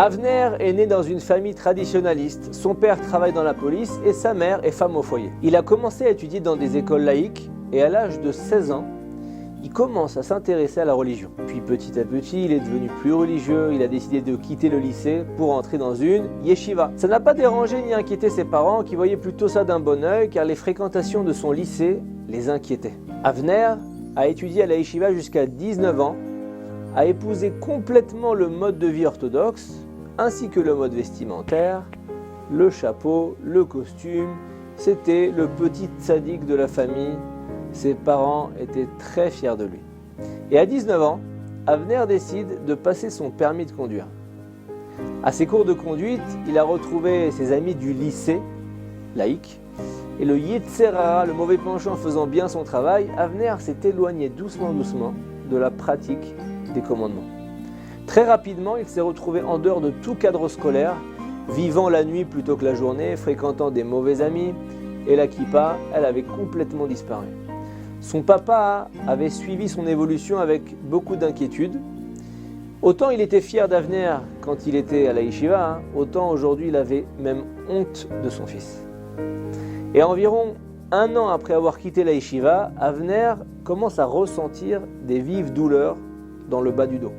Avner est né dans une famille traditionnaliste. Son père travaille dans la police et sa mère est femme au foyer. Il a commencé à étudier dans des écoles laïques et à l'âge de 16 ans, il commence à s'intéresser à la religion. Puis petit à petit, il est devenu plus religieux, il a décidé de quitter le lycée pour entrer dans une yeshiva. Ça n'a pas dérangé ni inquiété ses parents qui voyaient plutôt ça d'un bon œil car les fréquentations de son lycée les inquiétaient. Avner a étudié à la yeshiva jusqu'à 19 ans, a épousé complètement le mode de vie orthodoxe ainsi que le mode vestimentaire, le chapeau, le costume. C'était le petit tzaddik de la famille. Ses parents étaient très fiers de lui. Et à 19 ans, Avner décide de passer son permis de conduire. À ses cours de conduite, il a retrouvé ses amis du lycée laïque. Et le Yetzer Hara, le mauvais penchant faisant bien son travail, Avner s'est éloigné doucement de la pratique des commandements. Très rapidement, il s'est retrouvé en dehors de tout cadre scolaire, vivant la nuit plutôt que la journée, fréquentant des mauvais amis, et la kippa, elle avait complètement disparu. Son papa avait suivi son évolution avec beaucoup d'inquiétude. Autant il était fier d'Avner quand il était à la yeshiva, autant aujourd'hui il avait même honte de son fils. Et environ 1 an après avoir quitté la yeshiva, Avner commence à ressentir des vives douleurs dans le bas du dos.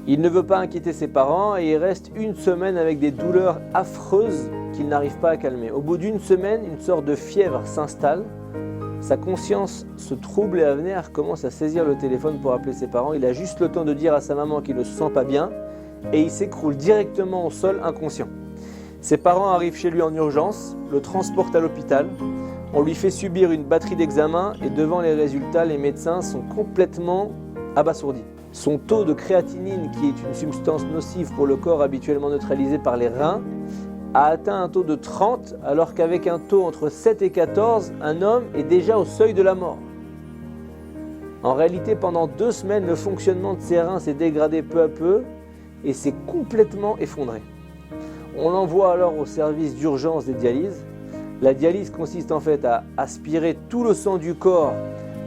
Il ne veut pas inquiéter ses parents et il reste 1 semaine avec des douleurs affreuses qu'il n'arrive pas à calmer. Au bout d'1 semaine, une sorte de fièvre s'installe. Sa conscience se trouble et Avner commence à saisir le téléphone pour appeler ses parents. Il a juste le temps de dire à sa maman qu'il ne se sent pas bien et il s'écroule directement au sol inconscient. Ses parents arrivent chez lui en urgence, le transportent à l'hôpital. On lui fait subir une batterie d'examens et devant les résultats, les médecins sont complètement abasourdis. Son taux de créatinine, qui est une substance nocive pour le corps habituellement neutralisée par les reins, a atteint un taux de 30, alors qu'avec un taux entre 7 et 14, un homme est déjà au seuil de la mort. En réalité, pendant 2 semaines, le fonctionnement de ses reins s'est dégradé peu à peu et s'est complètement effondré. On l'envoie alors au service d'urgence des dialyses. La dialyse consiste en fait à aspirer tout le sang du corps,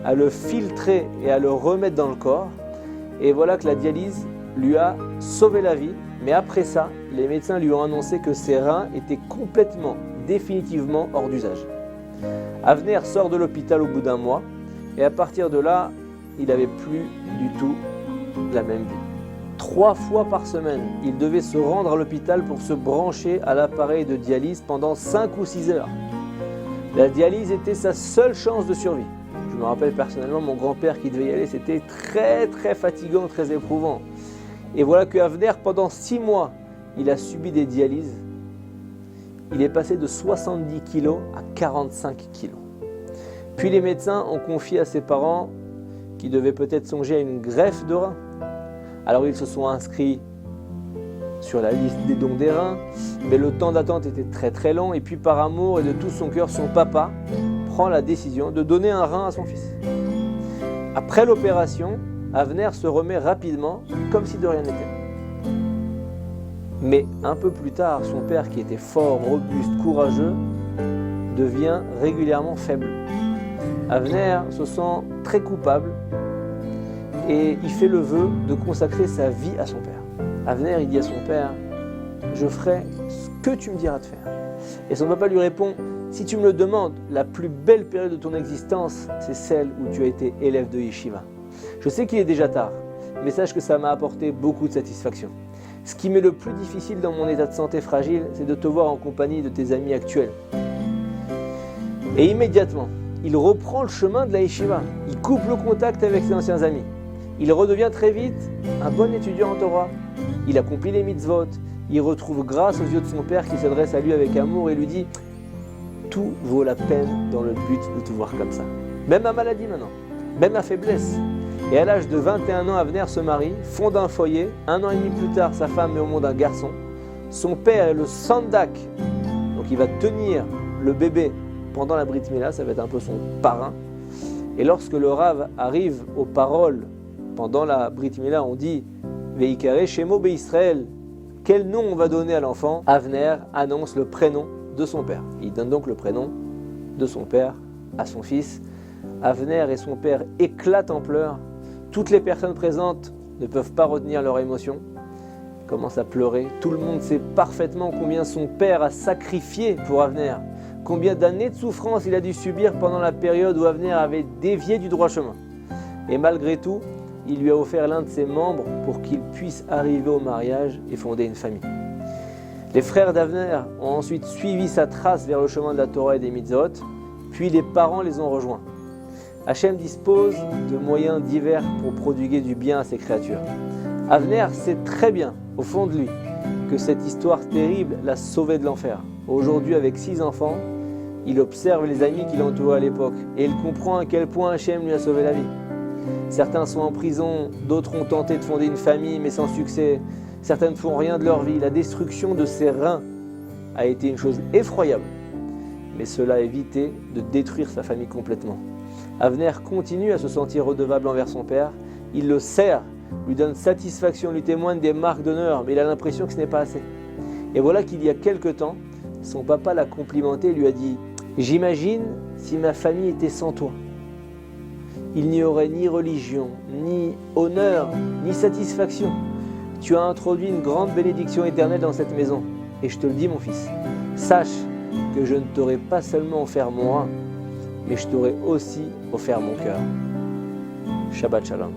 à le filtrer et à le remettre dans le corps. Et voilà que la dialyse lui a sauvé la vie. Mais après ça, les médecins lui ont annoncé que ses reins étaient complètement, définitivement hors d'usage. Avner sort de l'hôpital au bout d'1 mois et à partir de là, il n'avait plus du tout la même vie. 3 fois par semaine, il devait se rendre à l'hôpital pour se brancher à l'appareil de dialyse pendant 5 ou 6 heures. La dialyse était sa seule chance de survie. Je me rappelle personnellement mon grand-père qui devait y aller, c'était très très fatigant, très éprouvant. Et voilà que Avner, pendant 6 mois, il a subi des dialyses. Il est passé de 70 kg à 45 kg. Puis les médecins ont confié à ses parents qu'ils devaient peut-être songer à une greffe de reins. Alors ils se sont inscrits sur la liste des dons des reins, mais le temps d'attente était très très long. Et puis par amour et de tout son cœur, son papa prend la décision de donner un rein à son fils. Après l'opération, Avner se remet rapidement, comme si de rien n'était. Mais un peu plus tard, son père, qui était fort, robuste, courageux, devient régulièrement faible. Avner se sent très coupable et il fait le vœu de consacrer sa vie à son père. Avner, il dit à son père, « Je ferai ce que tu me diras de faire. » Et son papa lui répond, « Si tu me le demandes, la plus belle période de ton existence, c'est celle où tu as été élève de yeshiva. Je sais qu'il est déjà tard, mais sache que ça m'a apporté beaucoup de satisfaction. Ce qui m'est le plus difficile dans mon état de santé fragile, c'est de te voir en compagnie de tes amis actuels. » Et immédiatement, il reprend le chemin de la yeshiva. Il coupe le contact avec ses anciens amis. Il redevient très vite un bon étudiant en Torah. Il accomplit les mitzvot. Il retrouve grâce aux yeux de son père qui s'adresse à lui avec amour et lui dit « Tout vaut la peine dans le but de te voir comme ça. Même ma maladie maintenant, même ma faiblesse. » Et à l'âge de 21 ans, Avner se marie, fonde un foyer. 1 an et demi plus tard, sa femme met au monde un garçon. Son père est le sandak, donc il va tenir le bébé pendant la Brit Mila, ça va être un peu son parrain. Et lorsque le Rav arrive aux paroles pendant la Brit Mila, on dit « Veikare Shemo Be'Israël » quel nom on va donner à l'enfant? Avner annonce le prénom de son père. Il donne donc le prénom de son père à son fils. Avner et son père éclatent en pleurs. Toutes les personnes présentes ne peuvent pas retenir leur émotion. commence à pleurer. Tout le monde sait parfaitement combien son père a sacrifié pour Avner, combien d'années de souffrance il a dû subir pendant la période où Avner avait dévié du droit chemin. Et malgré tout, il lui a offert l'un de ses membres pour qu'il puisse arriver au mariage et fonder une famille. Les frères d'Avner ont ensuite suivi sa trace vers le chemin de la Torah et des mitzvot, puis les parents les ont rejoints. Hachem dispose de moyens divers pour prodiguer du bien à ses créatures. Avner sait très bien, au fond de lui, que cette histoire terrible l'a sauvé de l'enfer. Aujourd'hui, avec 6 enfants, il observe les amis qui l'entouraient à l'époque et il comprend à quel point Hachem lui a sauvé la vie. Certains sont en prison, d'autres ont tenté de fonder une famille mais sans succès. Certains ne font rien de leur vie. La destruction de ses reins a été une chose effroyable, mais cela a évité de détruire sa famille complètement. Avner continue à se sentir redevable envers son père. Il le sert, lui donne satisfaction, lui témoigne des marques d'honneur, mais il a l'impression que ce n'est pas assez. Et voilà qu'il y a quelque temps, son papa l'a complimenté et lui a dit « J'imagine si ma famille était sans toi. Il n'y aurait ni religion, ni honneur, ni satisfaction. Tu as introduit une grande bénédiction éternelle dans cette maison. Et je te le dis, mon fils, sache que je ne t'aurai pas seulement offert mon rein, mais je t'aurai aussi offert mon cœur. Shabbat Shalom.